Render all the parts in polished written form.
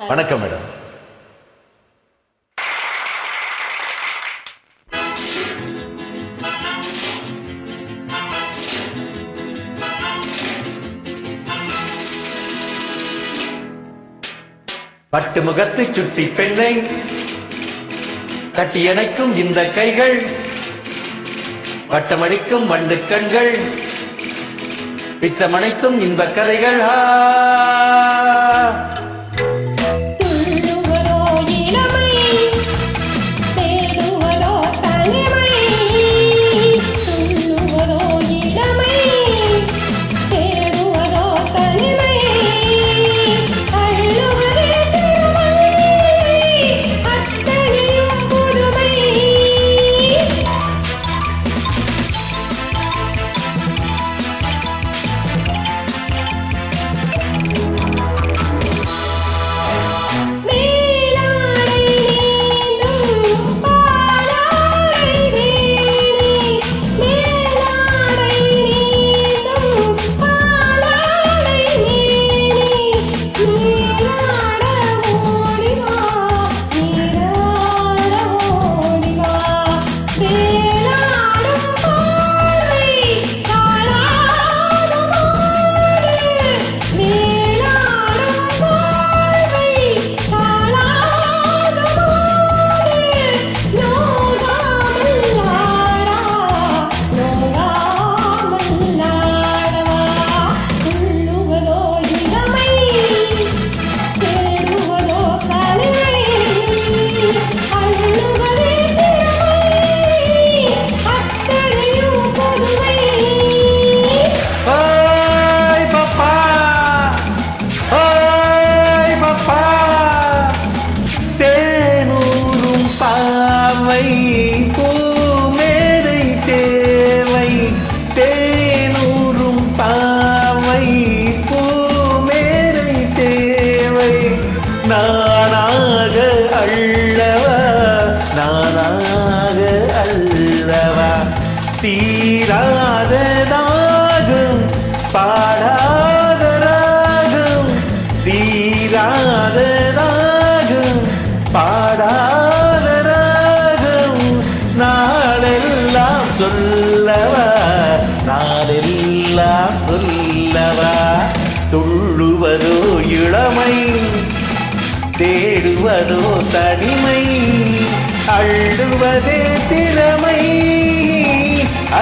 வணக்கம் மேடம். பட்டு முகத்து சுட்டி பெண்ணை கட்டியணைக்கும் இந்த கைகள், வட்டமடிக்கும் வண்டு கண்கள், பித்தமணைத்தும் இன்ப கதைகள். பூமேதை தேவை தேனூரும் பாவை, பூமேதை தேவை. நானாக அள்ளவா நானாக அள்ளவா, தீராத தாகம் பாடாத ராகம், தீராத தாகம் பாடாத நாளெல்லாம் சொல்லவா நாளெல்லாம் சொல்லவா. துள்ளுவதோ இளமை, தேடுவதோ தனிமை, அள்ளுவதே திறமை,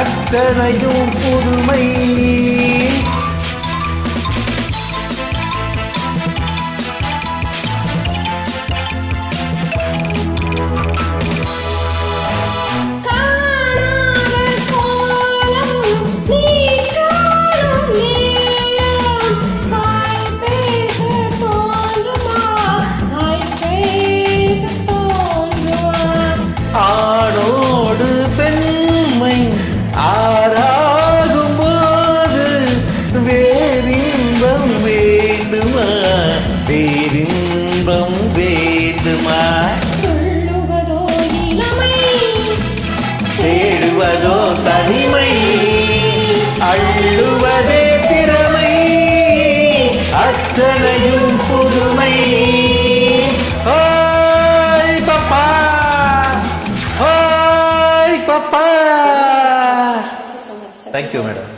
அத்தனையும் புதுமை. ஆணோடு பெண்மை ஆராகும் போது வேறின்பம் வேண்டுமா, வேறின்பம் வேண்டுமா. தேடுவதோ தனிமை, அள்ளுவதே திறமை, அத்தனையும் புதுமை. Papa. Thank you, madam.